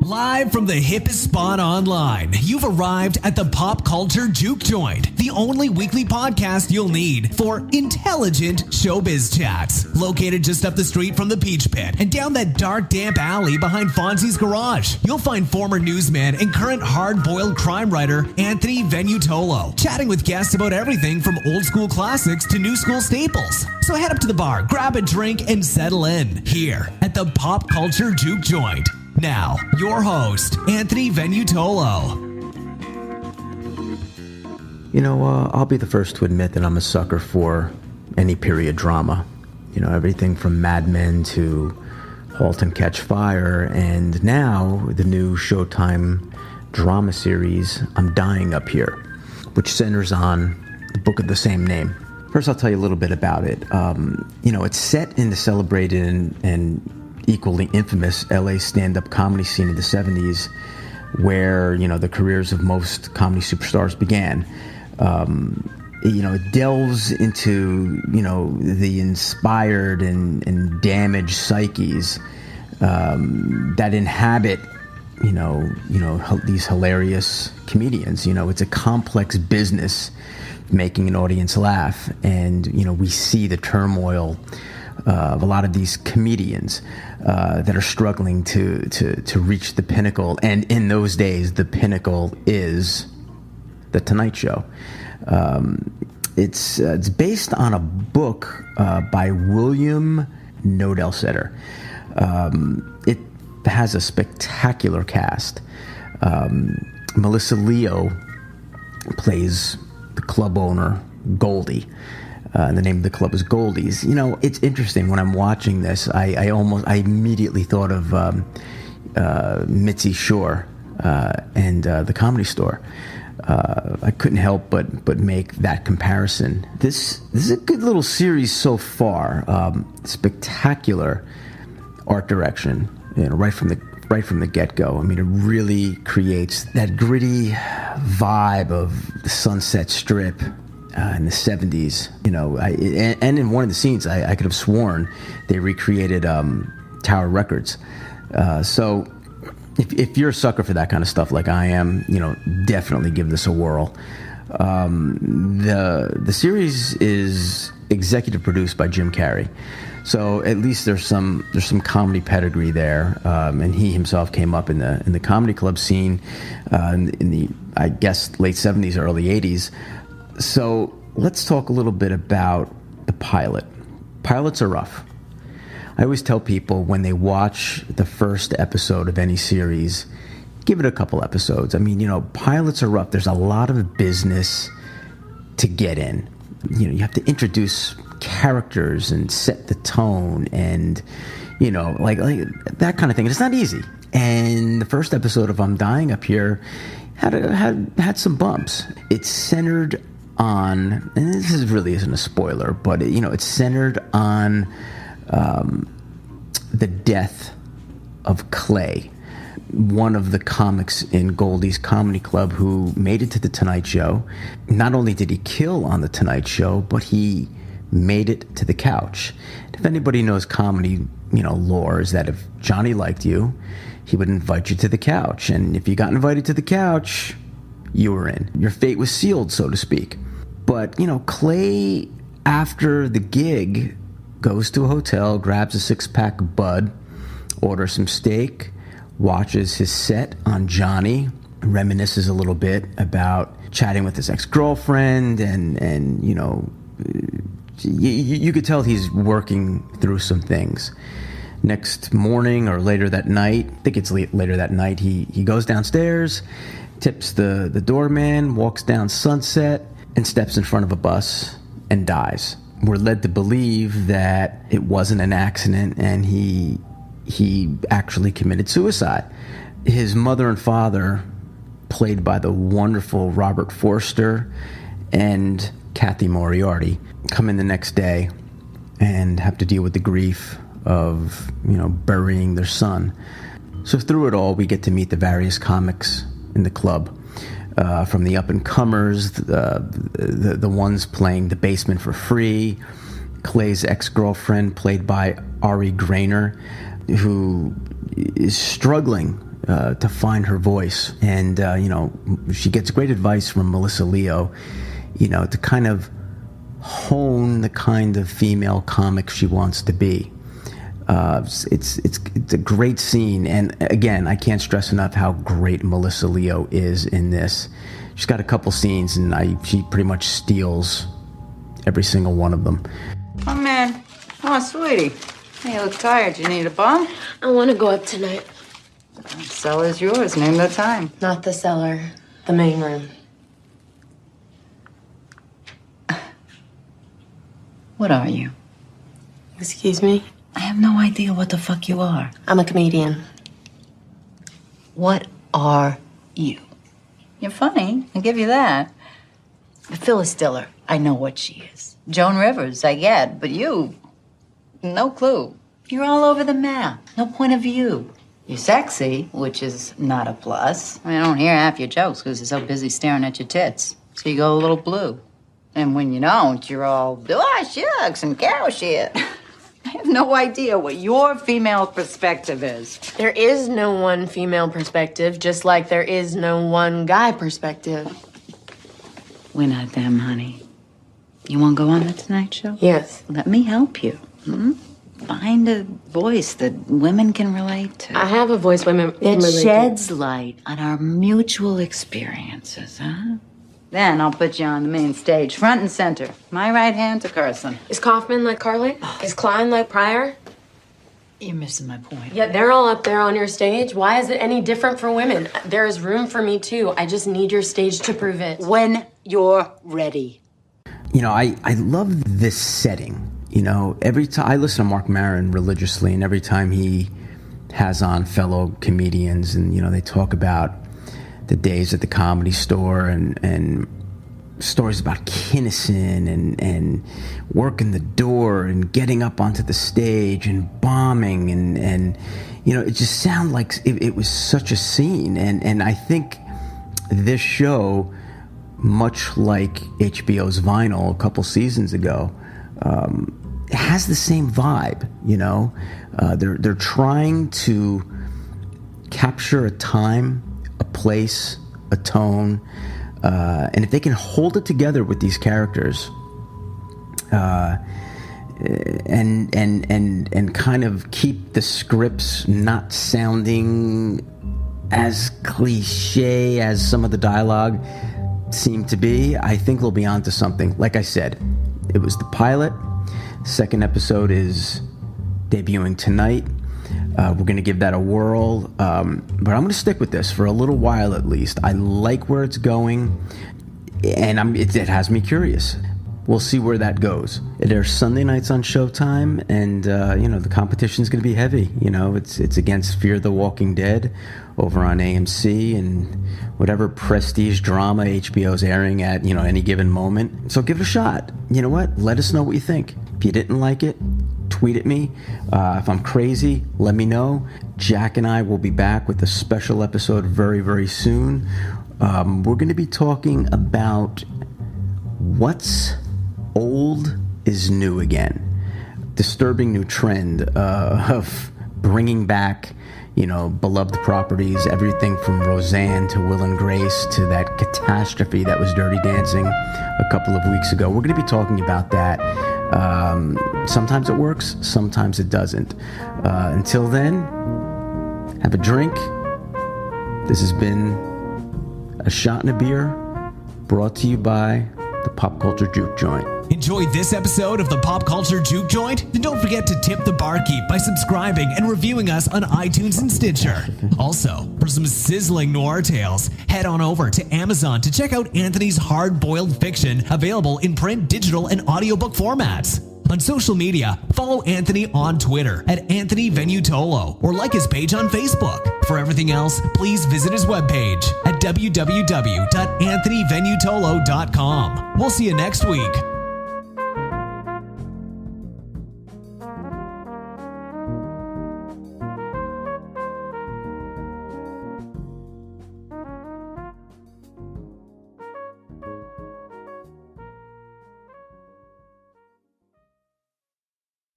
Live from the hippest spot online, you've arrived at the Pop Culture Juke Joint, the only weekly podcast you'll need for intelligent showbiz chats. Located just up the street from the Peach Pit and down that dark, damp alley behind Fonzie's garage, you'll find former newsman and current hard-boiled crime writer Anthony Venutolo, chatting with guests about everything from old school classics to new school staples. So head up to the bar, grab a drink, and settle in here at the Pop Culture Juke Joint. Now, your host, Anthony Venutolo. You know, I'll be the first to admit that I'm a sucker for any period drama. You know, everything from Mad Men to Halt and Catch Fire, and now the new Showtime drama series, I'm Dying Up Here, which centers on the book of the same name. First, I'll tell you a little bit about it. You know, it's set in the celebrated and equally infamous LA stand-up comedy scene of the 70s, where, you know, the careers of most comedy superstars began. You know, it delves into, you know, the inspired and damaged psyches that inhabit, you know, these hilarious comedians. You know, it's a complex business making an audience laugh, and, you know, we see the turmoil of a lot of these comedians that are struggling to reach the pinnacle. And in those days, the pinnacle is The Tonight Show. It's based on a book by William Knoedelseder. It has a spectacular cast. Melissa Leo plays the club owner, Goldie. The name of the club is Goldie's. You know, it's interesting when I'm watching this. I immediately thought of Mitzi Shore and the Comedy Store. I couldn't help but make that comparison. This is a good little series so far. Spectacular art direction, you know, right from the get-go. I mean, it really creates that gritty vibe of the Sunset Strip in the 70s, you know, and in one of the scenes, I could have sworn they recreated Tower Records. So if you're a sucker for that kind of stuff like I am, you know, definitely give this a whirl. The series is executive produced by Jim Carrey, so at least there's some comedy pedigree there, and he himself came up in the comedy club scene in the, I guess, late 70s, early 80s. So let's talk a little bit about the pilot. Pilots are rough. I always tell people when they watch the first episode of any series, give it a couple episodes. I mean, you know, pilots are rough. There's a lot of business to get in. You know, you have to introduce characters and set the tone and, you know, like that kind of thing. It's not easy. And the first episode of I'm Dying Up Here had some bumps. It's centered on, and this really isn't a spoiler, but you know, it's centered on the death of Clay, one of the comics in Goldie's Comedy Club who made it to The Tonight Show. Not only did he kill on The Tonight Show, but he made it to the couch. If anybody knows comedy, you know, lore, is that if Johnny liked you, he would invite you to the couch. And if you got invited to the couch, you were in. Your fate was sealed, so to speak. But, you know, Clay, after the gig, goes to a hotel, grabs a six-pack of Bud, orders some steak, watches his set on Johnny, reminisces a little bit about chatting with his ex-girlfriend, and you know, you could tell he's working through some things. Next morning or later that night, I think it's later that night, he goes downstairs, tips the doorman, walks down Sunset, and steps in front of a bus and dies. We're led to believe that it wasn't an accident and he actually committed suicide. His mother and father, played by the wonderful Robert Forster and Cathy Moriarty, come in the next day and have to deal with the grief of, you know, burying their son. So through it all, we get to meet the various comics in the club. From the up-and-comers, the ones playing the basement for free, Clay's ex-girlfriend, played by Graynor, who is struggling to find her voice. And, she gets great advice from Melissa Leo, to kind of hone the kind of female comic she wants to be. It's a great scene. And again, I can't stress enough how great Melissa Leo is in this. She's got a couple scenes and she pretty much steals every single one of them. Oh, man. Oh, sweetie. You look tired. You need a bum? I want to go up tonight. The cellar's yours. Name the time. Not the cellar. The main room. What are you? Excuse me? I have no idea what the fuck you are. I'm a comedian. What are you? You're funny. I'll give you that. Phyllis Diller, I know what she is. Joan Rivers, I get. But you, no clue. You're all over the map. No point of view. You're sexy, which is not a plus. I don't hear half your jokes because you're so busy staring at your tits. So you go a little blue. And when you don't, you're all, shucks and cow shit. I have no idea what your female perspective is. There is no one female perspective, just like there is no one guy perspective. We're not them, honey. You want to go on the Tonight Show? Yes. Let me help you. Find a voice that women can relate to. I have a voice women It relate sheds light on our mutual experiences, huh? Then I'll put you on the main stage, front and center. My right hand to Carson. Is Kaufman like Carly? Is Klein like Pryor? You're missing my point. Yeah, they're all up there on your stage. Why is it any different for women? There is room for me, too. I just need your stage to prove it. When you're ready. I love this setting. Every time I listen to Mark Maron religiously, and every time he has on fellow comedians and, they talk about the days at the Comedy Store and stories about Kinnison and working the door and getting up onto the stage and bombing and it just sounded like it was such a scene. And I think this show, much like HBO's Vinyl a couple seasons ago, it has the same vibe. They're trying to capture a time, a place, a tone, and if they can hold it together with these characters, and kind of keep the scripts not sounding as cliche as some of the dialogue seemed to be, I think we'll be onto something. Like I said, it was the pilot. Second episode is debuting tonight. We're going to give that a whirl, but I'm going to stick with this for a little while at least. I like where it's going, and it has me curious. We'll see where that goes. It airs Sunday nights on Showtime, and the competition's going to be heavy. It's against Fear the Walking Dead over on AMC and whatever prestige drama HBO's airing at any given moment. So give it a shot. You know what? Let us know what you think. If you didn't like it, tweet at me. If I'm crazy, let me know. Jack and I will be back with a special episode very, very soon. We're going to be talking about what's old is new again. Disturbing new trend of bringing back, beloved properties, everything from Roseanne to Will and Grace to that catastrophe that was Dirty Dancing a couple of weeks ago. We're going to be talking about that. Sometimes it works, sometimes it doesn't. Until then, have a drink. This has been A Shot and a Beer, brought to you by the Pop Culture Juke Joint. Enjoyed this episode of the Pop Culture Juke Joint? Then don't forget to tip the barkeep by subscribing and reviewing us on iTunes and Stitcher. Also, for some sizzling noir tales, head on over to Amazon to check out Anthony's hard-boiled fiction, available in print, digital, and audiobook formats. On social media, follow Anthony on Twitter at Anthony Venutolo or like his page on Facebook. For everything else, please visit his webpage at www.anthonyvenutolo.com. We'll see you next week.